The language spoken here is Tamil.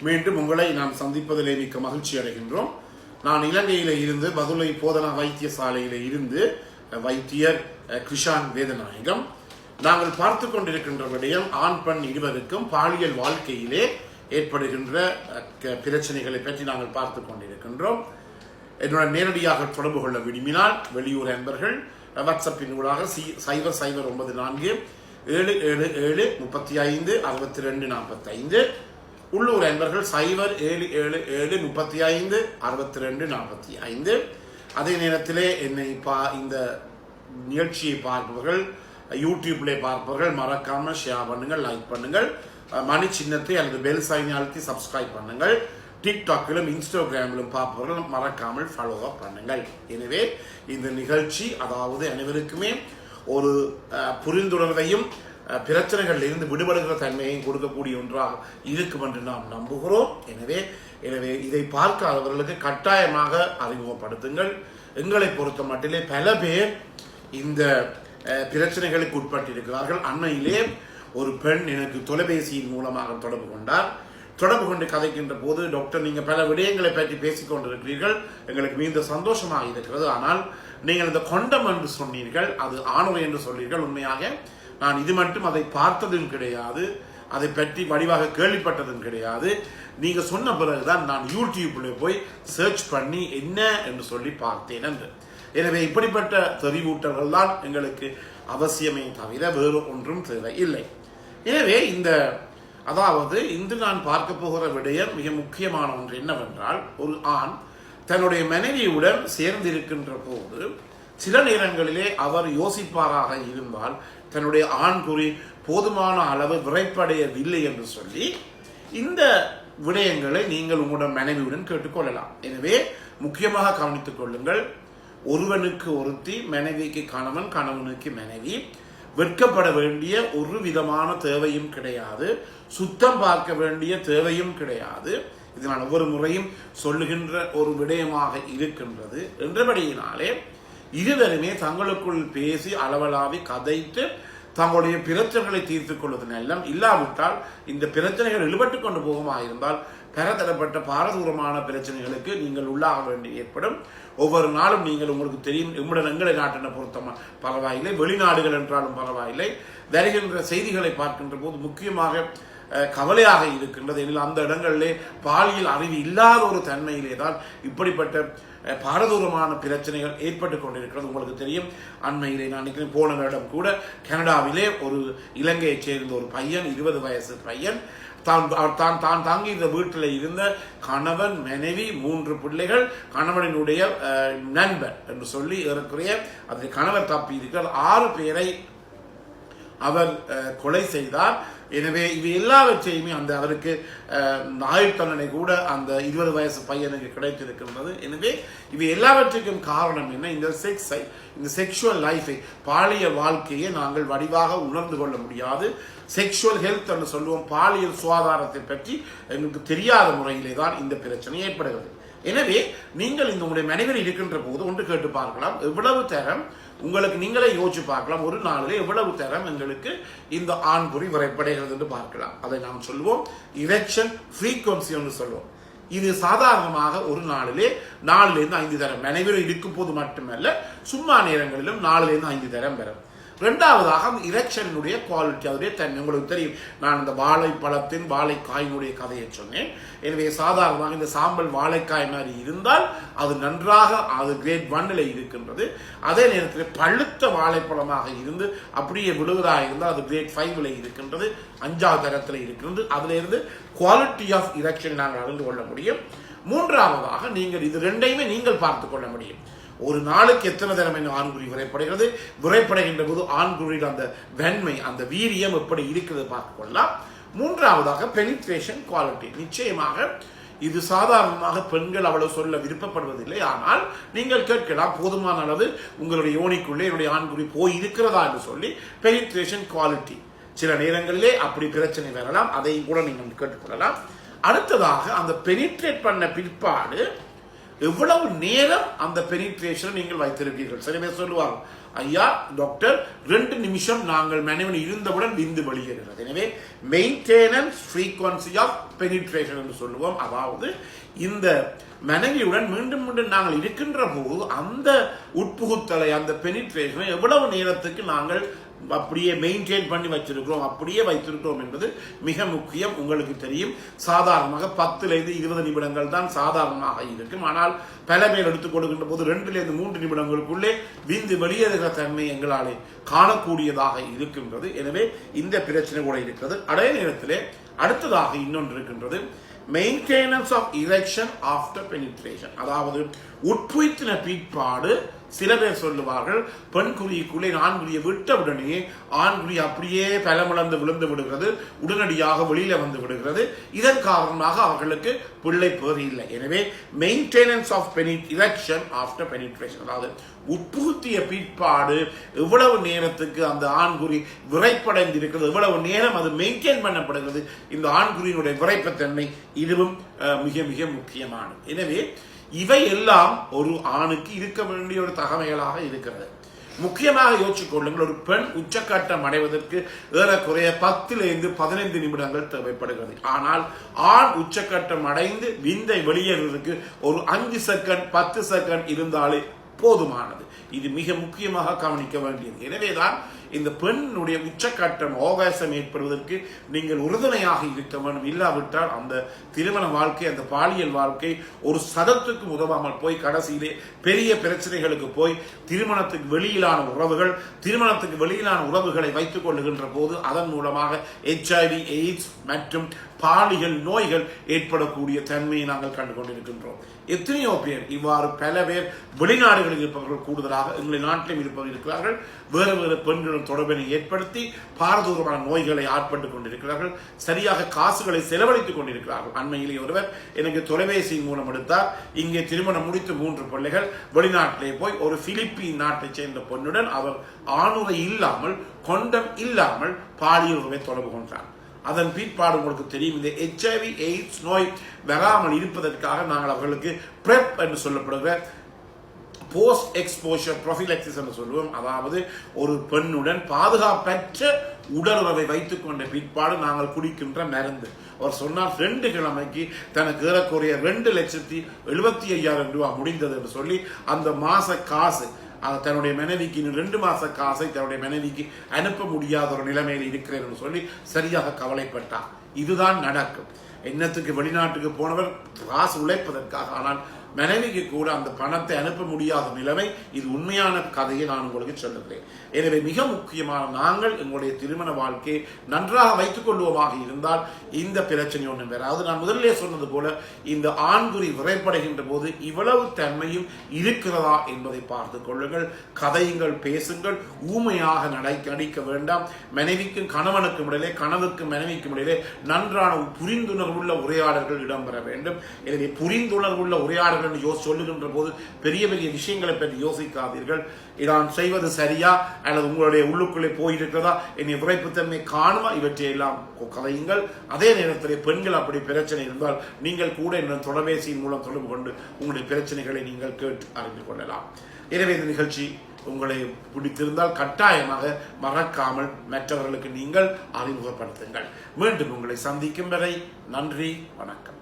மீண்டும் உங்களை நாம் சந்திப்பதிலே மிக்க மகிழ்ச்சி அடைகின்றோம். நான் இலங்கையில இருந்து பதுளை போதனா வைத்தியசாலையில இருந்து வைத்தியர் கிருஷான் வேதநாயகம். நாங்கள் பார்த்து கொண்டிருக்கின்ற விடயம் ஆண் பெண் இருவருக்கும் பாலியல் வாழ்க்கையிலே ஏற்படுகின்ற பிரச்சனைகளை பற்றி நாங்கள் பார்த்து கொண்டிருக்கின்றோம். என்னுடன் நேரடியாக தொடர்பு கொள்ள விரும்பினால் வெளியூர் அன்பர்கள் வாட்ஸ்அப்பின் ஊடாக 0094 777 35 62 45, உள்ளூர் அன்பர்கள் 0777 35 62 45. அதே நேரத்திலே என்னை இந்த நிகழ்ச்சியை பார்ப்பவர்கள் யூடியூப்ல பார்ப்பவர்கள் மறக்காம ஷேர் பண்ணுங்கள், லைக் பண்ணுங்கள், மணி சின்னத்தை அல்லது பெல் சைனை அழுத்தி சப்ஸ்கிரைப் பண்ணுங்கள். டிக்டாக்கிலும் இன்ஸ்டாகிராமிலும் பார்ப்பவர்கள் மறக்காமல் ஃபாலோ அப் பண்ணுங்கள். எனவே இந்த நிகழ்ச்சி அதாவது அனைவருக்குமே ஒரு புரிந்துணர்வையும் பிரச்சனைகளில் இருந்து விடுபடுகிற தன்மையையும் கொடுக்கக்கூடிய ஒன்றாக இருக்கும் என்று நாம் நம்புகிறோம். எனவே இதை பார்க்காதவர்களுக்கு கட்டாயமாக அறிமுகப்படுத்துங்கள். எங்களை பொறுத்த மட்டிலே பல பேர் இந்த பிரச்சனைகளுக்கு உட்பட்டிருக்கிறார்கள். அண்மையிலே ஒரு பெண் எனக்கு தொலைபேசியின் மூலமாக தொடர்பு கொண்டார். தொடர்பு கொண்டு கதைக்கின்ற போது, டாக்டர் நீங்க பல விடயங்களை பற்றி பேசிக் கொண்டிருக்கிறீர்கள், எங்களுக்கு மிகுந்த சந்தோஷமாக இருக்கிறது. ஆனால் நீங்கள் இந்த கொண்டம் என்று சொன்னீர்கள், அது ஆணுரை என்று சொன்னீர்கள். உண்மையாக நான் இது மட்டும் அதை பார்த்ததும் கிடையாது, அதை பற்றி வடிவாக கேள்விப்பட்டதும் கிடையாது. நீங்க சொன்ன பிறகுதான் நான் யூடியூப்ல போய் சர்ச் பண்ணி என்ன என்று சொல்லி பார்த்தேன் என்று. எனவே இப்படிப்பட்ட தெரிவூட்டல்கள் தான் எங்களுக்கு அவசியமே தவிர வேறு ஒன்றும் தேவை இல்லை. எனவே அதாவது இன்று நான் பார்க்க போகிற விடயம் மிக முக்கியமான ஒன்று என்னவென்றால், ஒரு ஆண் தன்னுடைய மனைவியுடன் சேர்ந்திருக்கின்ற போது சில நேரங்களிலே அவர் யோசிப்பாராக இருந்தால் தன்னுடைய ஆண்குறி போதுமான அளவு விரைப்படையவில்லை என்று சொல்லி இந்த விடயங்களை நீங்கள் உங்களுடைய மனைவியுடன் கேட்டுக்கொள்ளலாம். எனவே முக்கியமாக கவனித்துக் கொள்ளுங்கள். ஒருவனுக்கு ஒருத்தி, மனைவிக்கு கணவன், கணவனுக்கு மனைவி. வெட்கப்பட வேண்டிய ஒரு விதமான தேவையும் கிடையாது, சுத்தம் பார்க்க வேண்டிய தேவையும் கிடையாது. இது நான் ஒவ்வொரு முறையும் சொல்லுகின்ற ஒரு விடயமாக இருக்கின்றது. என்றபடியினாலே இருவருமே தங்களுக்குள் பேசி அளவலாவி கதைத்து தங்களுடைய பிரச்சனைகளை தீர்த்துக் கொள்வது நல்லம். இல்லாவிட்டால் இந்த பிரச்சனைகள் இழுபட்டுக் கொண்டு போகுமா இருந்தால் பலதரப்பட்ட பாரதூரமான பிரச்சனைகளுக்கு நீங்கள் உள்ளாக வேண்டி ஏற்படும். ஒவ்வொரு நாளும் நீங்கள் உங்களுக்கு தெரியும், எங்களை நாட்டின பொருத்தமா பரவாயில்லை, வெளிநாடுகள் என்றாலும் பரவாயில்லை, வருகின்ற செய்திகளை பார்க்கின்ற போது முக்கியமாக கவலையாக இருக்கின்றது. அந்த இடங்களிலே பாலியல் அறிவு இல்லாத ஒரு தன்மையிலே தான் இப்படிப்பட்ட பாரதூரமான பிரச்சனைகள் ஏற்பட்டுக் கொண்டிருக்கிறது. உங்களுக்கு தெரியும், அண்மையிலே நான் நினைக்கிறேன் போன வருடம் கூட கனடாவிலே ஒரு இலங்கையைச் சேர்ந்த ஒரு பையன், 20 வயசு பையன், தான் தாங்கி இந்த வீட்டில் இருந்த கணவன், மனைவி, 3 பிள்ளைகள், கணவனினுடைய நண்பர் என்று சொல்லி ஏறக்குறைய அதில் கணவர் தப்பி இருக்கிற 6 பேரை அவர் கொலை செய்தார். எனவே இவை எல்லாவற்றையுமே அவருக்கு ஆயுள் தண்டனை கூட அந்த 20 வயசு பையனுக்கு கிடைத்திருக்கின்றது. எனவே இவை எல்லாவற்றுக்கும் காரணம் என்ன? இந்த செக்ஷுவல் லைஃபை, பாலியல் வாழ்க்கையை நாங்கள் வடிவாக உணர்ந்து கொள்ள முடியாது. செக்ஷுவல் ஹெல்த் என்று சொல்லுவோம், பாலியல் சுகாதாரத்தை பற்றி எங்களுக்கு தெரியாத முறையிலே தான் இந்த பிரச்சனை ஏற்படுகிறது. எனவே நீங்கள் உங்களுடைய மனைவி இருக்கின்ற போது ஒன்று கேட்டு பார்க்கலாம், எவ்வளவு தரம் உங்களுக்கு நீங்களே யோசிச்சு பார்க்கலாம், ஒரு நாளிலே எவ்வளவு தரம் எங்களுக்கு இந்த ஆண்குறி விரைப்படைகிறது என்று பார்க்கலாம். அதை நாம் சொல்லுவோம் இரெக்ஷன் ஃப்ரீக்வன்சி என்று சொல்லுவோம். இது சாதாரணமாக ஒரு நாளிலே 4லிருந்து 5 தரம் மனைவி இருக்கும் போது மட்டுமல்ல, சும்மா நேரங்களிலும் 4லிருந்து 5 தரம் பெறும். இரண்டாவதாக அந்த இரெக்ஷனுடைய குவாலிட்டி, அதனுடைய தன்மை. உங்களுக்கு தெரியும், நான் இந்த வாழைப்பழத்தின் வாழைக்காயினுடைய கதையை சொன்னேன். எனவே சாதாரணமாக இந்த சாம்பல் வாழைக்காய் மாதிரி இருந்தால் அது நன்றாக கிரேட் 1ல் இருக்கின்றது. அதே நேரத்தில் பழுத்த வாழைப்பழமாக இருந்து அப்படியே விழுவதாக இருந்தால் அது கிரேட் 5ல் இருக்கின்றது, 5வது தரத்தில் இருக்கின்றது. அதுல இருந்து குவாலிட்டி ஆஃப் இரெக்ஷன் நாங்கள் அறிந்து கொள்ள முடியும். மூன்றாவதாக நீங்கள் இது ரெண்டையுமே நீங்கள் பார்த்துக் கொள்ள முடியும். ஒரு நாளுக்கு எத்தனை தரம் ஆண்குறி விரைப்படைகிறது, விரைப்படைகின்ற போது ஆண்குறியில் அந்த வெண்மை, அந்த வீரியம் எப்படி இருக்கிறது பார்த்துக் கொள்ளலாம். மூன்றாவதாக பெனிட்ரேஷன் குவாலிட்டி. நிச்சயமாக இது சாதாரணமாக பெண்கள் அவ்வளவு சொல்ல விருப்பப்படுவதில்லை. ஆனால் நீங்கள் கேட்கலாம், போதுமான அளவு உங்களுடைய யோனிக்குள்ளே என்னுடைய ஆண்குறி போய் இருக்கிறதா என்று சொல்லி பெனிட்ரேஷன் குவாலிட்டி. சில நேரங்களிலே அப்படி பிரச்சனை வரலாம், அதை கூட நீங்கள் கேட்டுக்கொள்ளலாம். அடுத்ததாக அந்த பெனிட்ரேட் பண்ண பிற்பாடு எவ்வளவு நேரம் அந்த பெனிட்ரேஷன் நீங்கள் வைத்திருக்கீர்கள். சில பேர் சொல்லுவாங்க, ஐயா டாக்டர் 2 நிமிஷம் நாங்கள் மனைவி இருந்தவுடன் விந்து வெளியேறுகிறது. எனவே மெயின்டெனன்ஸ் ஃப்ரீக்வன்சி ஆஃப் பெனிட்ரேஷன் என்று சொல்லுவோம். அதாவது இந்த மனைவியுடன் மீண்டும் மீண்டும் நாங்கள் இருக்கின்ற போது அந்த உட்புகுத்தலை, அந்த பெனிட்ரேஷனை எவ்வளவு நேரத்துக்கு நாங்கள் அப்படியே மெயின்டைன் பண்ணி வச்சிருக்கிறோம், அப்படியே வைத்திருக்கிறோம் என்பது மிக முக்கியம். உங்களுக்கு தெரியும், சாதாரணமாக 10 to 20 நிமிடங்கள் தான் சாதாரணமாக இருக்கும். ஆனால் பல பேர் எடுத்துக் கொடுக்கின்ற போது 2 to 3 நிமிடங்களுக்குள்ளே விந்து வெளியேறுகிற தன்மை எங்களாலே காணக்கூடியதாக இருக்கின்றது. எனவே இந்த பிரச்சனை கூட இருக்கிறது. அதே நேரத்திலே அடுத்ததாக இன்னொன்று இருக்கின்றது, மெயின்டெனன்ஸ் ஆஃப் இரெக்ஷன் ஆஃப்டர் பெனிட்ரேஷன். அதாவது உட்புயித்தின பிற்பாடு சில பேர் சொல்லுவார்கள், பெண் குறிக்குள்ளே ஆண்குறியை விட்டவுடனே ஆண்குறி அப்படியே பலமிழந்து விழுந்து விடுகிறது, உடனடியாக வெளியில வந்து விடுகிறது. இதன் காரணமாக அவர்களுக்கு பிள்ளை பேறு இல்லை. எனவே மெயின்டெனன்ஸ் ஆஃப் இரெக்ஷன் ஆஃப்டர் பெனிட்ரேஷன், அதாவது உட்புகுத்திய பிற்பாடு எவ்வளவு நேரத்துக்கு அந்த ஆண்குறி விரைப்படைந்து இருக்கிறது, எவ்வளவு நேரம் அது மெயின்டைன் பண்ணப்படுகிறது, இந்த ஆண்குறியினுடைய விரைப்புத்தன்மை, இதுவும் மிக மிக முக்கியமானது. எனவே இவை எல்லாம் ஒரு ஆணுக்கு இருக்க வேண்டிய ஒரு தகவல்களாக இருக்கிறது. முக்கியமாக யோசிச்சுக் கொள்ளுங்கள், ஒரு பெண் உச்சக்கட்டம் அடைவதற்கு ஏறக்குறைய 10 to 15 நிமிடங்கள் தேவைப்படுகிறது. ஆனால் ஆண் உச்சக்கட்டம் அடைந்து விந்தை வெளியேறுவதற்கு ஒரு 5 செகண்ட் 10 செகண்ட் இருந்தாலே போதுமானது. இது மிக முக்கியமாக கவனிக்க வேண்டியது. எனவேதான் இந்த பெண்ணுடைய உச்சக்கட்டம் ஆகாசம் ஏற்படுவதற்கு நீங்கள் உறுதுணையாக இருக்க வேண்டும். இல்லாவிட்டால் அந்த திருமண வாழ்க்கை, அந்த பாலியல் வாழ்க்கை ஒரு சதத்துக்கு உதவாமல் போய் கடைசியிலே பெரிய பிரச்சனைகளுக்கு போய் திருமணத்துக்கு வெளியிலான உறவுகளை வைத்துக் கொள்ளுகின்ற போது அதன் மூலமாக HIV, AIDS மற்றும் பாலியல் நோய்கள் ஏற்படக்கூடிய தன்மையை நாங்கள் கண்டு கொண்டிருக்கின்றோம். எத்தனையோ பேர் இவ்வாறு பல பேர் வெளிநாடுகளில் இருப்பவர்கள் கூடுதலாக எங்கள் நாட்டிலும் இருப்பவர்கள் இருக்கிறார்கள். வேறு வேறு பெண்களுடன் தொடர்பினை ஏற்படுத்தி பாரதூரமான நோய்களை ஆட்பட்டுக் கொண்டிருக்கிறார்கள். சரியாக காசுகளை செலவழித்துக் கொண்டிருக்கிறார்கள். அண்மையிலே ஒருவர் எனக்கு தொலைபேசியின் மூலம் எடுத்தார். இங்கே திருமணம் முடித்து 3 பிள்ளைகள், வெளிநாட்டிலே போய் ஒரு பிலிப்பீன் நாட்டை சேர்ந்த பெண்ணுடன் அவர் ஆணுறை இல்லாமல், கொண்டம் இல்லாமல் பாலியல் உறவை தொடர்பு கொண்டார். அதன் பிற்பாடு உங்களுக்கு தெரியும், இந்த HIV, AIDS நோய் வராமல் இருப்பதற்காக நாங்கள் அவர்களுக்கு PrEP என்று சொல்லப்படுகிற போஸ்ட் எக்ஸ்போஷர் ப்ரொஃபிலெக்சிஸ் என்று சொல்லுவோம். அதாவது ஒரு பெண்ணுடன் பாதுகாப்பற்ற உடலுறவை வைத்துக் கொண்ட பிற்பாடு நாங்கள் குடிக்கின்ற மருந்து. அவர் சொன்னார், 2 கிழமைக்கு தனக்கு ஏறக்குறைய 2,75,000 ரூபாய் முடிந்தது என்று சொல்லி அந்த மாச காசு தன்னுடைய மனைவிக்கு 2 மாச காசை தன்னுடைய மனைவிக்கு அனுப்ப முடியாத ஒரு நிலைமையில் இருக்கிறேன் என்று சொல்லி சரியாக கவலைப்பட்டார். இதுதான் நடக்கும். என்னத்துக்கு வெளிநாட்டுக்கு போனவர் காசு உழைப்பதற்காக, ஆனால் மனைவிக்கு கூட அந்த பணத்தை அனுப்ப முடியாத நிலைமை. இது உண்மையான கதையை நான் உங்களுக்கு சொல்லுகிறேன். எனவே மிக முக்கியமான நாங்கள் எங்களுடைய திருமண வாழ்க்கையை நன்றாக வைத்துக் கொள்வோமாக இருந்தால் இந்த பிரச்சனை ஒன்றும் வராது. நான் முதலிலே சொன்னது போல இந்த ஆண்குறி விரைப்படைகின்ற போது இவ்வளவு தன்மையும் இருக்கிறதா என்பதை பார்த்துக் கொள்ளுங்கள். கதையுங்கள், பேசுங்கள். ஊமையாக நடிக்க வேண்டாம். மனைவிக்கும் கணவனுக்கும் இடையிலே, கணவனுக்கும் மனைவிக்கும் இடையிலே நன்றான புரிந்துணர்வுள்ள உரையாடல்கள் இடம்பெற வேண்டும். எனவே புரிந்துணர்வுள்ள உரையாடல்கள் சொல்லுகின்ற போது பெரிய பெரிய விஷயங்களை பற்றி யோசிக்காதீர்கள். நான் செய்வது சரியா அல்லது உங்களுடைய உள்ளுக்குள்ளே போயிருக்கிறதா, என்னை விரைப்புத்தன்மை காணுமா, இவற்றை எல்லாம் கதையுங்கள். அதே நேரத்தில் பெண்கள் அப்படி பிரச்சனை இருந்தால் நீங்கள் கூட என்ன தொலைபேசியின் மூலம் தொடர்பு கொண்டு உங்களுடைய பிரச்சனைகளை நீங்கள் கேட்டு அறிந்து கொள்ளலாம். எனவே இந்த நிகழ்ச்சி உங்களை பிடித்திருந்தால் கட்டாயமாக மறக்காமல் மற்றவர்களுக்கு நீங்கள் அறிமுகப்படுத்துங்கள். மீண்டும் உங்களை சந்திக்கும் வரை நன்றி, வணக்கம்.